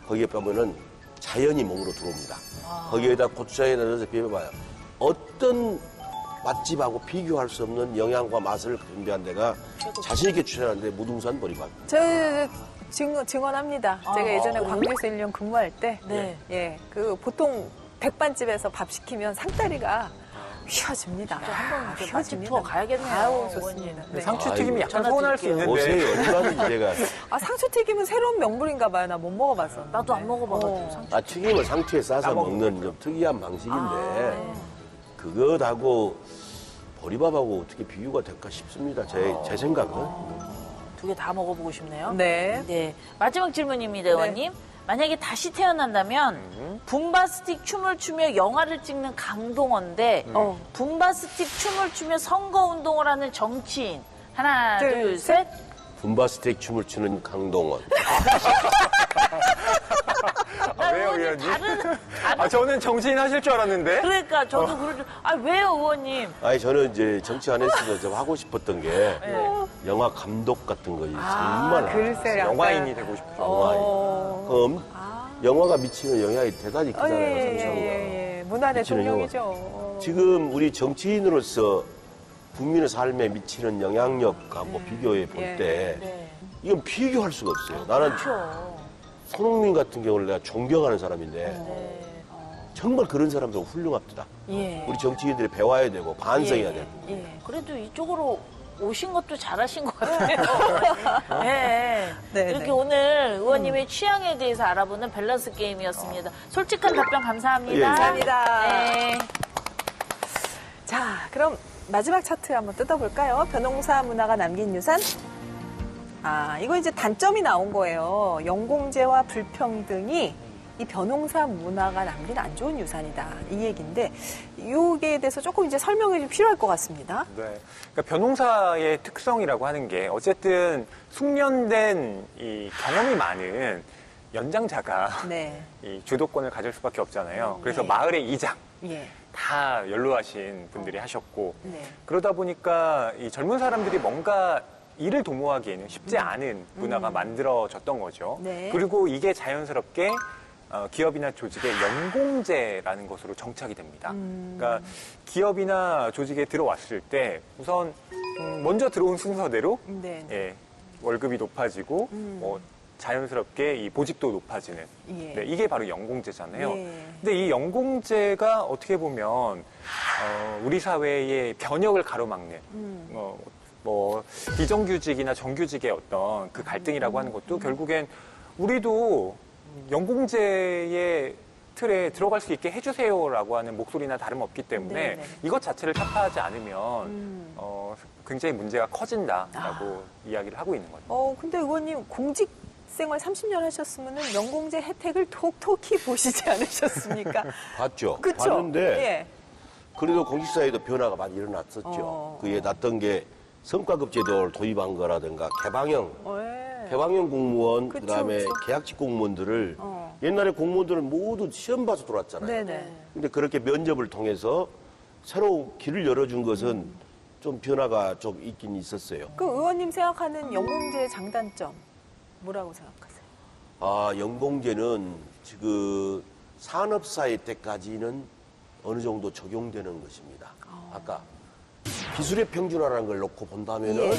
거기에 보면은 자연이 몸으로 들어옵니다. 거기에다 고추장에 넣어서 비벼봐요. 어떤 맛집하고 비교할 수 없는 영양과 맛을 준비한 데가 자신 있게 추천하는데 무등산 보리밥. 저 증언합니다. 제가 예전에 광주에서 1년 근무할 때, 네. 그 보통 백반집에서 밥 시키면 상다리가 휘어집니다. 한번 이렇게 맛집 휘어집니다. 투어 가야겠네요. 아우, 좋습니다. 네. 상추튀김이 약간 전화 서운할 수 드릴게요. 있는데. 오세요. 얼마든지 제가. 상추튀김은 새로운 명물인가 봐요. 나 못 먹어봤어. 나도 안 먹어봐가지고. 상추. 튀김을 상추에 싸서 먹는 좀 특이한 방식인데 그것하고 보리밥하고 어떻게 비교가 될까 싶습니다. 제 생각은. 두 개 다 먹어보고 싶네요. 네. 네. 마지막 질문입니다, 의원님. 만약에 다시 태어난다면 붐바스틱 춤을 추며 영화를 찍는 강동원 대 붐바스틱 춤을 추며 선거운동을 하는 정치인. 하나, 둘, 셋. 붐바스틱 춤을 추는 강동원. 왜요, 의원님 의원님? 저는 정치인 하실 줄 알았는데. 그러니까 저도 그러죠. 왜요, 의원님? 아니 저는 이제 정치 안 했어도 좀 하고 싶었던 게 영화 감독 같은 거 정말 글쎄, 약간. 영화인이 되고 싶죠. 영화인. 그럼 영화가 미치는 영향이 대단히 크잖아요. 상상력. 문화 미치는 대통령이죠. 지금 우리 정치인으로서 국민의 삶에 미치는 영향력과 뭐 비교해 볼 예. 때 네. 이건 비교할 수가 없어요. 나는 그렇죠. 손흥민 같은 경우를 내가 존경하는 사람인데 네. 정말 그런 사람들 훌륭합니다. 예. 우리 정치인들이 배워야 되고 반성해야 되고. 예. 그래도 이쪽으로 오신 것도 잘하신 것 같아요. 네. 네, 이렇게 네. 오늘 의원님의 취향에 대해서 알아보는 밸런스 게임이었습니다. 솔직한 답변 감사합니다. 예, 예. 감사합니다. 네. 자, 그럼 마지막 차트 한번 뜯어볼까요? 변홍사 문화가 남긴 유산. 아, 이거 이제 단점이 나온 거예요. 영공제와 불평등이 이 변홍사 문화가 남긴 안 좋은 유산이다. 이 얘기인데, 이게 대해서 조금 이제 설명이 좀 필요할 것 같습니다. 네. 그러니까 변홍사의 특성이라고 하는 게 어쨌든 숙련된 이 경험이 많은 연장자가 네. 이 주도권을 가질 수밖에 없잖아요. 그래서 네. 마을의 이장 예. 다 연로하신 분들이 하셨고 네. 그러다 보니까 이 젊은 사람들이 뭔가 일을 도모하기에는 쉽지 않은 문화가 만들어졌던 거죠. 네. 그리고 이게 자연스럽게 기업이나 조직의 연공제라는 것으로 정착이 됩니다. 그러니까 기업이나 조직에 들어왔을 때 우선 먼저 들어온 순서대로 네. 예, 월급이 높아지고 뭐 자연스럽게 이 보직도 높아지는 예. 네, 이게 바로 연공제잖아요. 예. 근데 이 연공제가 어떻게 보면 우리 사회의 변혁을 가로막는 뭐 비정규직이나 정규직의 어떤 그 갈등이라고 하는 것도 결국엔 우리도 연공제의 틀에 들어갈 수 있게 해주세요라고 하는 목소리나 다름없기 때문에 네네. 이것 자체를 타파하지 않으면 굉장히 문제가 커진다라고 이야기를 하고 있는 거죠. 근데 의원님 공직 생활 30년 하셨으면 연공제 혜택을 톡톡히 보시지 않으셨습니까? 봤죠. 그쵸? 봤는데 예. 그래도 공직사회도 변화가 많이 일어났었죠. 그에 났던 게 성과급 제도를 도입한 거라든가 개방형 공무원, 그쵸, 그다음에 그쵸. 계약직 공무원들을 옛날에 공무원들은 모두 시험 봐서 들어왔잖아요. 네네. 근데 그렇게 면접을 통해서 새로 길을 열어준 것은 좀 변화가 좀 있긴 있었어요. 그 의원님 생각하는 연공제의 장단점 뭐라고 생각하세요? 아, 연공제는 지금 산업사회 때까지는 어느 정도 적용되는 것입니다. 아까 기술의 평준화라는 걸 놓고 본다면은 예.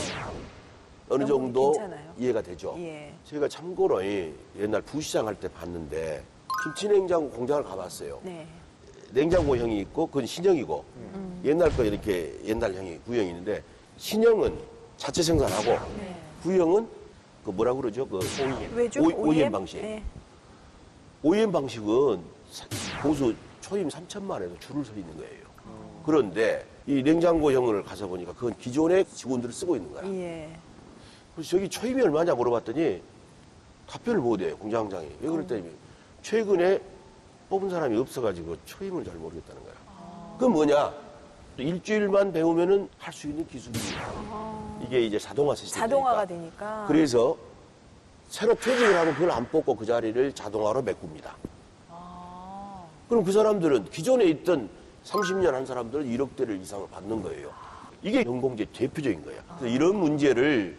어느 정도 괜찮아요. 이해가 되죠. 예. 제가 참고로 옛날 부시장 할 때 봤는데 김치냉장고 공장을 가봤어요. 네. 냉장고형이 있고 그건 신형이고 옛날 거 이렇게 옛날형이 구형이 있는데 신형은 자체 생산하고 구형은 그 뭐라 그러죠? 그 외주? OEM 방식. 네. OEM 방식은 보수 초임 3천만 원에도 줄을 서 있는 거예요. 그런데 이 냉장고형을 가서 보니까 그건 기존의 직원들을 쓰고 있는 거야. 예. 그래서 저기 초임이 얼마냐 물어봤더니 답변을 못해요, 공장장이. 왜 그랬더니 최근에 뽑은 사람이 없어가지고 초임을 잘 모르겠다는 거야. 그건 뭐냐? 일주일만 배우면은 할 수 있는 기술이에요. 이게 이제 자동화 시스템이 자동화가 되니까. 그래서 새로 퇴직을 하면 그걸 안 뽑고 그 자리를 자동화로 메꿉니다. 그럼 그 사람들은 기존에 있던 30년 한 사람들은 1억 대를 이상을 받는 거예요. 이게 연공제 대표적인 거예요. 그래서 이런 문제를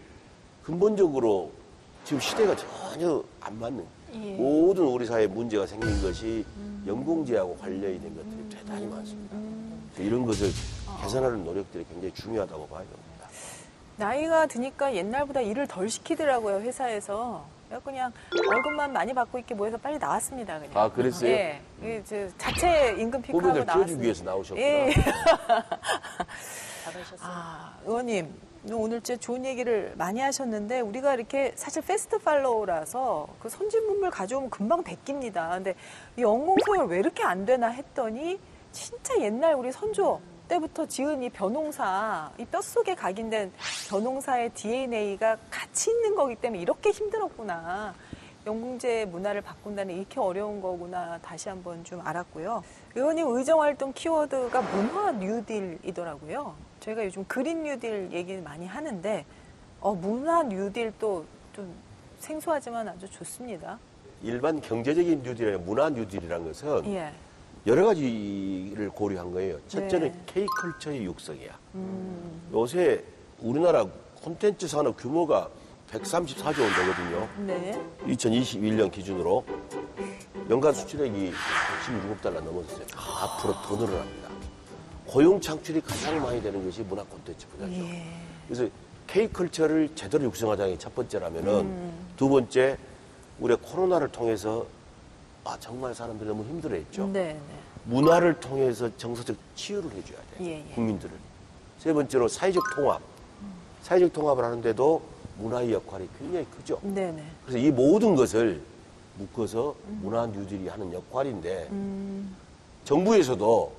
근본적으로 지금 시대가 전혀 안 맞는 모든 우리 사회에 문제가 생긴 것이 연공제하고 관련이 된 것들이 대단히 많습니다. 이런 것을 개선하는 노력들이 굉장히 중요하다고 봐요. 나이가 드니까 옛날보다 일을 덜 시키더라고요, 회사에서. 그냥 월급만 많이 받고 있게 모여서 빨리 나왔습니다, 그냥. 아, 그랬어요? 예. 자체 임금 픽하고 후배들 나왔습니다. 키워주기 위해서 나오셨구나. 예. 잘하셨어요. 의원님, 오늘 진짜 좋은 얘기를 많이 하셨는데 우리가 이렇게 사실 패스트 팔로우라서 그 선진문물 가져오면 금방 베낍니다. 근데 이 연공소열 왜 이렇게 안 되나 했더니 진짜 옛날 우리 선조 때부터 지은 이 변홍사, 이 뼛속에 각인된 변홍사의 DNA가 같이 있는 거기 때문에 이렇게 힘들었구나. 연공제 문화를 바꾼다는 이렇게 어려운 거구나 다시 한번 좀 알았고요. 의원님 의정활동 키워드가 문화 뉴딜이더라고요. 저희가 요즘 그린 뉴딜 얘기 많이 하는데 문화 뉴딜도 좀 생소하지만 아주 좋습니다. 일반 경제적인 뉴딜이나 문화 뉴딜이라는 것은 예. 여러 가지를 고려한 거예요. 첫째는 네. K컬처의 육성이야. 요새 우리나라 콘텐츠 산업 규모가 134조 원 되거든요. 네. 2021년 기준으로. 연간 수출액이 117억 달러 넘었어요. 앞으로 더 늘어납니다. 고용 창출이 가장 많이 되는 것이 문화 콘텐츠 분야죠. 그래서 K컬처를 제대로 육성하자는 게 첫 번째라면은 두 번째, 우리가 코로나를 통해서 정말 사람들이 너무 힘들어했죠. 네, 네. 문화를 통해서 정서적 치유를 해줘야 돼요. 예, 예. 국민들을. 세 번째로 사회적 통합. 사회적 통합을 하는데도 문화의 역할이 굉장히 크죠. 네, 네. 그래서 이 모든 것을 묶어서 문화 뉴딜이 하는 역할인데 정부에서도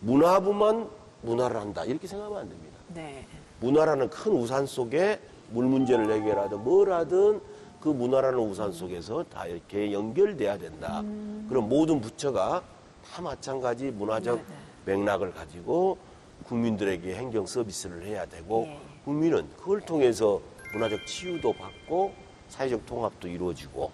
문화부만 문화를 한다 이렇게 생각하면 안 됩니다. 네. 문화라는 큰 우산 속에 물 문제를 해결하든 뭘 하든 그 문화라는 우산 속에서 다 이렇게 연결돼야 된다. 그럼 모든 부처가 다 마찬가지 문화적 맥락을 가지고 국민들에게 행정 서비스를 해야 되고 예. 국민은 그걸 통해서 문화적 치유도 받고 사회적 통합도 이루어지고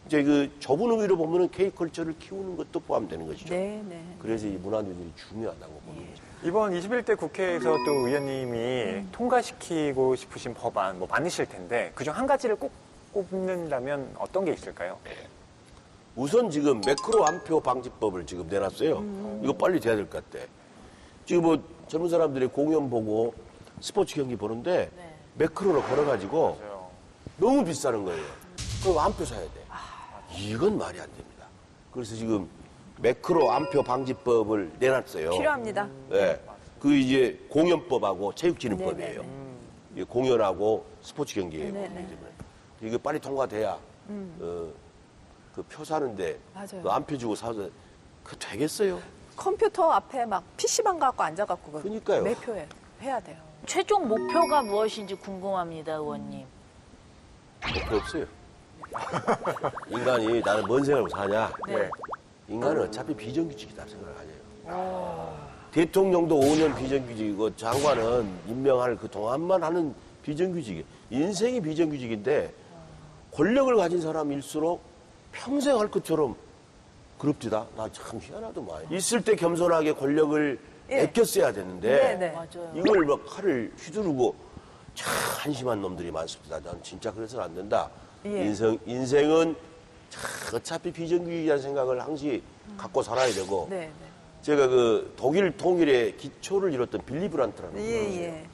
이제 그 좁은 의미로 보면은 K컬처를 키우는 것도 포함되는 것이죠. 네, 네. 그래서 이 문화뉴딜이 중요하다고 보는 거죠. 이번 21대 국회에서 또 의원님이 통과시키고 싶으신 법안 많으실 텐데 그중 한 가지를 꼭 꼽는다면 어떤 게 있을까요? 우선 지금 매크로 암표 방지법을 지금 내놨어요. 이거 빨리 돼야 될 것 같아. 지금 젊은 사람들이 공연 보고 스포츠 경기 보는데 매크로로 걸어가지고 맞아요. 너무 비싸는 거예요. 그럼 암표 사야 돼. 이건 말이 안 됩니다. 그래서 지금 매크로 암표 방지법을 내놨어요. 필요합니다. 네. 그 이제 공연법하고 체육진흥법이에요. 이게 공연하고 스포츠 경기예요. 네네. 이거 빨리 통과돼야 그 표 사는데 맞아요. 그 암표 주고 사서 그 되겠어요? 컴퓨터 앞에 막 PC방 갖고 앉아갖고 그러니까요. 매표에 해야 돼요. 최종 목표가 무엇인지 궁금합니다, 의원님. 목표 없어요. 인간이 나는 뭔 생각으로 사냐? 네. 인간은 어차피 비정규직이다 생각을 하네요. 대통령도 5년 비정규직이고 장관은 임명할 그 동안만 하는 비정규직이에요. 인생이 비정규직인데 권력을 가진 사람일수록 평생 할 것처럼 그럽디다. 나 참 희한하더만. 있을 때 겸손하게 권력을 예. 아꼈어야 되는데 네네. 맞아요. 이걸 막 칼을 휘두르고 참 한심한 놈들이 많습니다. 난 진짜 그래서는 안 된다. 예. 인생은 참 어차피 비정규직이라는 생각을 항상 갖고 살아야 되고 네, 제가 그 독일 통일의 기초를 이뤘던 빌리 브란트라는 네. 분이 예, 예.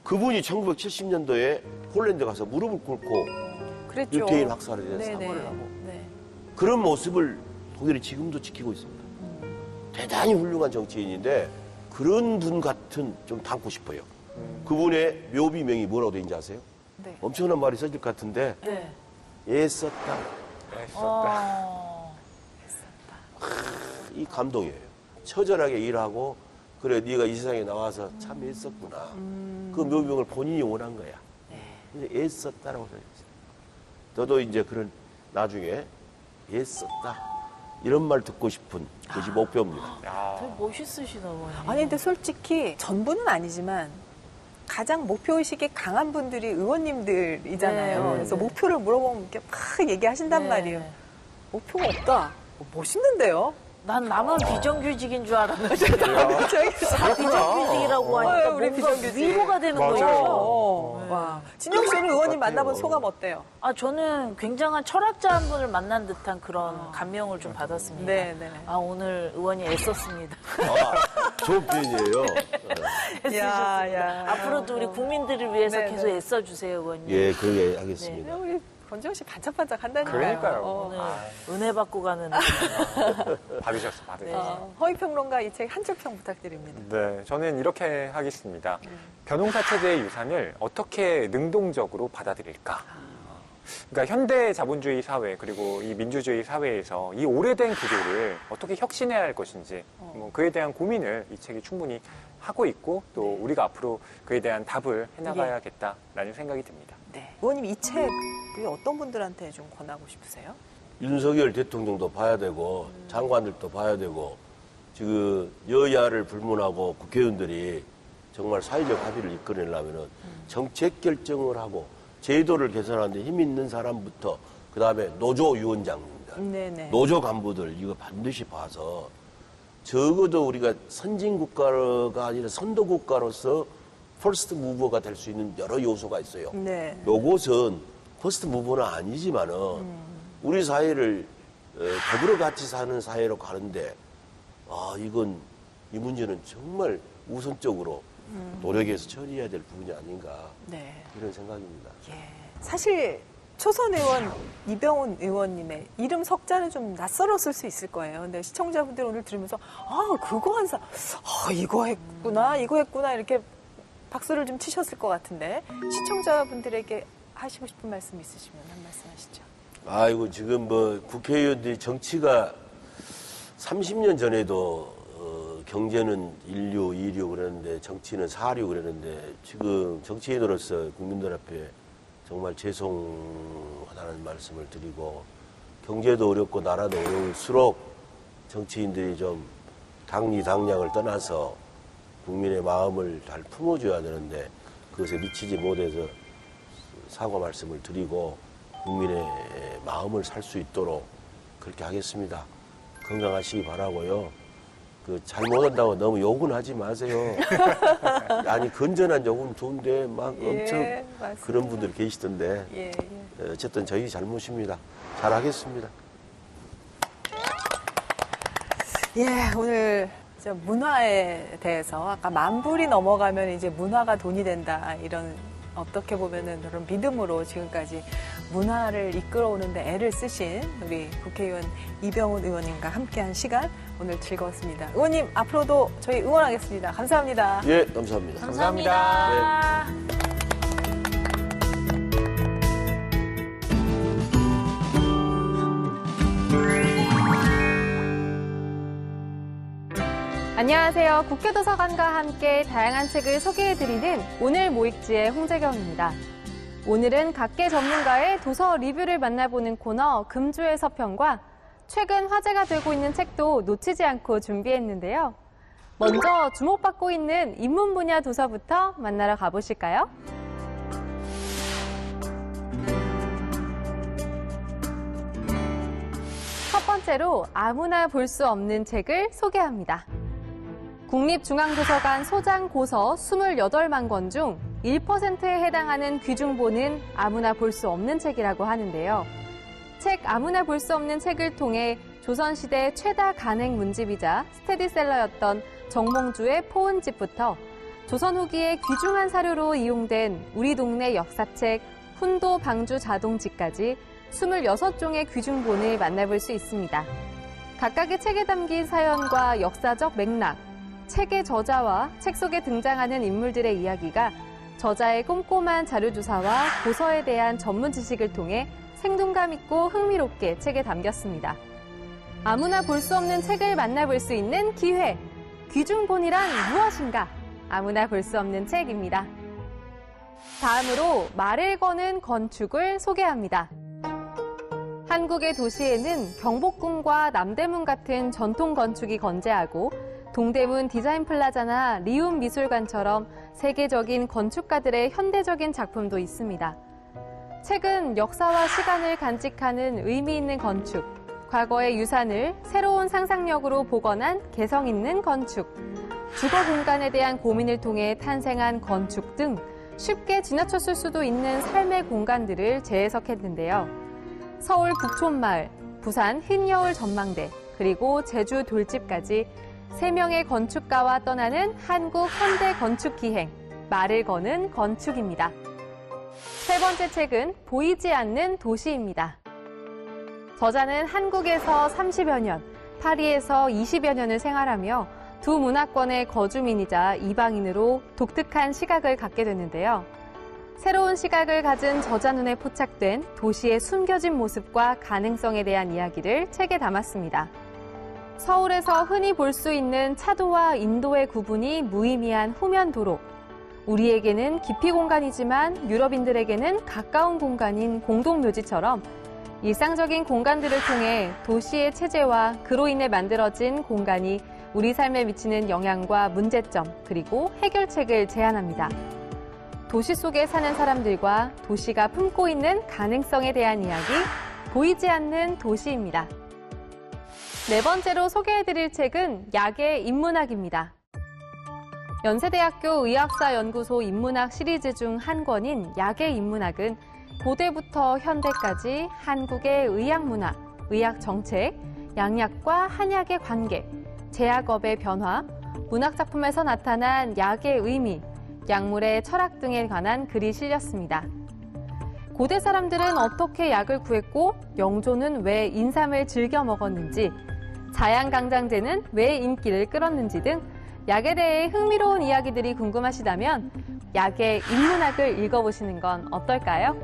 그분이 1970년도에 폴란드 가서 무릎을 꿇고 그랬죠. 유태인 학살에 대해서 네네. 사과를 하고 네. 그런 모습을 독일이 지금도 지키고 있습니다. 대단히 훌륭한 정치인인데 그런 분 같은 좀 닮고 싶어요. 그분의 묘비명이 뭐라고 되는지 아세요? 네. 엄청난 말이 써질 것 같은데 네. 애썼다. 어, 이 감동이에요. 처절하게 일하고 그래 네가 이 세상에 나와서 참 애썼구나. 그 묘비명을 본인이 원한 거야. 근데 애썼다라고 써있어요. 저도 이제 그런 나중에 애썼다. 이런 말 듣고 싶은 것이 목표입니다. 되게 멋있으시다, 의원님. 아니 근데 솔직히 전부는 아니지만 가장 목표의식이 강한 분들이 의원님들이잖아요. 네. 그래서 목표를 물어보면 이렇게 막 얘기하신단 네. 말이에요. 목표가 없다. 멋있는데요? 난 나만 비정규직인 줄 알았는데 저기서 비정규직이라고 하니까 우리 뭔가 비정규직. 위로가 되는 맞아요. 거예요. 와. 진영 씨는 의원님 같아요. 만나본 소감 어때요? 아, 저는 굉장한 철학자 한 분을 만난 듯한 그런 감명을 좀 받았습니다. 네, 네. 아, 오늘 의원이 애썼습니다. 좋은 표현이에요. 애쓰셨습니다. 앞으로도 우리 국민들을 위해서 네, 계속 네. 애써주세요, 의원님. 예, 그러게 하겠습니다. 우리 권지영 씨 반짝반짝 한다니까요. 그러니까요. 오늘 은혜 받고 가는. 받으셨어. 허위평론가 이 책 한 줄 평 부탁드립니다. 네, 저는 이렇게 하겠습니다. 변호사 체제의 유산을 어떻게 능동적으로 받아들일까? 그러니까 현대 자본주의 사회 그리고 이 민주주의 사회에서 이 오래된 구조를 어떻게 혁신해야 할 것인지 그에 대한 고민을 이 책이 충분히 하고 있고 또 우리가 앞으로 그에 대한 답을 해나가야겠다라는 생각이 듭니다. 네. 의원님 이 책 어떤 분들한테 좀 권하고 싶으세요? 윤석열 대통령도 봐야 되고 장관들도 봐야 되고 지금 여야를 불문하고 국회의원들이 정말 사회적 합의를 이끌어내려면 정책 결정을 하고 제도를 개선하는 데 힘 있는 사람부터 그다음에 노조 위원장입니다. 네네. 노조 간부들 이거 반드시 봐서 적어도 우리가 선진 국가가 아니라 선도 국가로서 퍼스트 무버가 될 수 있는 여러 요소가 있어요. 네. 요것은 퍼스트 무버는 아니지만은 우리 사회를 더불어 같이 사는 사회로 가는데 이 문제는 정말 우선적으로 노력해서 처리해야 될 부분이 아닌가 네. 이런 생각입니다. 예. 사실 초선 의원 이병훈 의원님의 이름 석자는 좀 낯설었을 수 있을 거예요. 근데 시청자분들 오늘 들으면서 그거 한 사, 이거 했구나 이렇게 박수를 좀 치셨을 것 같은데 시청자분들에게 하시고 싶은 말씀 있으시면 한 말씀 하시죠. 아이고 지금 뭐 국회의원들이 정치가 30년 전에도 경제는 인류, 이류 그랬는데 정치는 사류 그랬는데 지금 정치인으로서 국민들 앞에 정말 죄송하다는 말씀을 드리고 경제도 어렵고 나라도 어려울수록 정치인들이 좀 당리당략을 떠나서 국민의 마음을 잘 품어줘야 되는데 그것에 미치지 못해서 사과 말씀을 드리고 국민의 마음을 살 수 있도록 그렇게 하겠습니다. 건강하시기 바라고요. 잘못한다고 너무 욕은 하지 마세요. 아니 건전한 욕은 좋은데 막 엄청 맞습니다. 그런 분들 계시던데 어쨌든 저희 잘못입니다. 잘하겠습니다. 오늘 문화에 대해서 아까 10,000불이 넘어가면 이제 문화가 돈이 된다 이런 어떻게 보면은 그런 믿음으로 지금까지 문화를 이끌어오는데 애를 쓰신 우리 국회의원 이병훈 의원님과 함께한 시간 오늘 즐거웠습니다. 의원님 앞으로도 저희 응원하겠습니다. 감사합니다. 예, 감사합니다. 감사합니다. 안녕하세요. 국회도서관과 함께 다양한 책을 소개해드리는 오늘 모익지의 홍재경입니다. 오늘은 각계 전문가의 도서 리뷰를 만나보는 코너 금주의 서평과 최근 화제가 되고 있는 책도 놓치지 않고 준비했는데요. 먼저 주목받고 있는 인문 분야 도서부터 만나러 가보실까요? 첫 번째로 아무나 볼 수 없는 책을 소개합니다. 국립중앙도서관 소장 고서 28만 권 중 1%에 해당하는 귀중본은 아무나 볼 수 없는 책이라고 하는데요. 책 아무나 볼 수 없는 책을 통해 조선시대 최다 간행 문집이자 스테디셀러였던 정몽주의 포은집부터 조선 후기의 귀중한 사료로 이용된 우리 동네 역사책 훈도 방주 자동지까지 26종의 귀중본을 만나볼 수 있습니다. 각각의 책에 담긴 사연과 역사적 맥락, 책의 저자와 책 속에 등장하는 인물들의 이야기가 저자의 꼼꼼한 자료조사와 고서에 대한 전문 지식을 통해 생동감 있고 흥미롭게 책에 담겼습니다. 아무나 볼 수 없는 책을 만나볼 수 있는 기회! 귀중본이란 무엇인가? 아무나 볼 수 없는 책입니다. 다음으로 말을 거는 건축을 소개합니다. 한국의 도시에는 경복궁과 남대문 같은 전통 건축이 건재하고 동대문 디자인 플라자나 리움 미술관처럼 세계적인 건축가들의 현대적인 작품도 있습니다. 책은 역사와 시간을 간직하는 의미 있는 건축, 과거의 유산을 새로운 상상력으로 복원한 개성 있는 건축, 주거 공간에 대한 고민을 통해 탄생한 건축 등 쉽게 지나쳤을 수도 있는 삶의 공간들을 재해석했는데요. 서울 북촌마을, 부산 흰여울 전망대, 그리고 제주 돌집까지 3명의 건축가와 떠나는 한국 현대 건축 기행, 말을 거는 건축입니다. 세 번째 책은 보이지 않는 도시입니다. 저자는 한국에서 30여 년, 파리에서 20여 년을 생활하며 두 문화권의 거주민이자 이방인으로 독특한 시각을 갖게 됐는데요. 새로운 시각을 가진 저자 눈에 포착된 도시의 숨겨진 모습과 가능성에 대한 이야기를 책에 담았습니다. 서울에서 흔히 볼 수 있는 차도와 인도의 구분이 무의미한 후면도로, 우리에게는 깊이 공간이지만 유럽인들에게는 가까운 공간인 공동묘지처럼 일상적인 공간들을 통해 도시의 체제와 그로 인해 만들어진 공간이 우리 삶에 미치는 영향과 문제점, 그리고 해결책을 제안합니다. 도시 속에 사는 사람들과 도시가 품고 있는 가능성에 대한 이야기, 보이지 않는 도시입니다. 네 번째로 소개해드릴 책은 약의 인문학입니다. 연세대학교 의학사연구소 인문학 시리즈 중 한 권인 약의 인문학은 고대부터 현대까지 한국의 의학문화, 의학 정책, 양약과 한약의 관계, 제약업의 변화, 문학작품에서 나타난 약의 의미, 약물의 철학 등에 관한 글이 실렸습니다. 고대 사람들은 어떻게 약을 구했고 영조는 왜 인삼을 즐겨 먹었는지, 자양강장제는 왜 인기를 끌었는지 등 약에 대해 흥미로운 이야기들이 궁금하시다면 약의 인문학을 읽어보시는 건 어떨까요?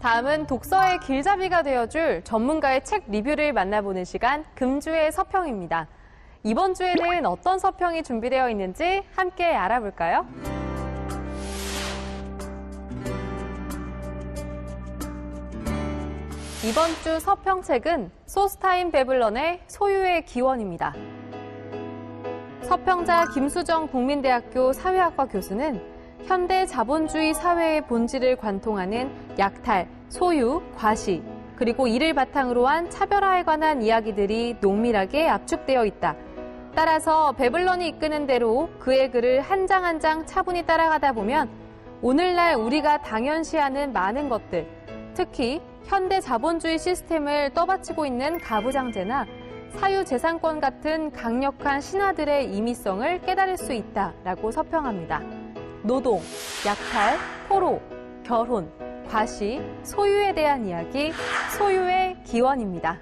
다음은 독서의 길잡이가 되어줄 전문가의 책 리뷰를 만나보는 시간, 금주의 서평입니다. 이번 주에는 어떤 서평이 준비되어 있는지 함께 알아볼까요? 이번 주 서평책은 소스타인 베블런의 소유의 기원입니다. 서평자 김수정 국민대학교 사회학과 교수는 현대 자본주의 사회의 본질을 관통하는 약탈, 소유, 과시, 그리고 이를 바탕으로 한 차별화에 관한 이야기들이 농밀하게 압축되어 있다. 따라서 베블런이 이끄는 대로 그의 글을 한 장 한 장 차분히 따라가다 보면 오늘날 우리가 당연시하는 많은 것들, 특히 현대 자본주의 시스템을 떠받치고 있는 가부장제나 사유재산권 같은 강력한 신화들의 임의성을 깨달을 수 있다라고 서평합니다. 노동, 약탈, 포로, 결혼, 과시, 소유에 대한 이야기, 소유의 기원입니다.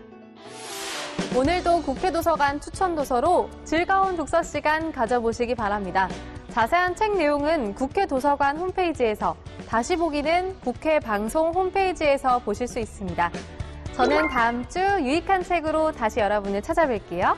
오늘도 국회도서관 추천도서로 즐거운 독서 시간 가져보시기 바랍니다. 자세한 책 내용은 국회도서관 홈페이지에서, 다시 보기는 국회 방송 홈페이지에서 보실 수 있습니다. 저는 다음 주 유익한 책으로 다시 여러분을 찾아뵐게요.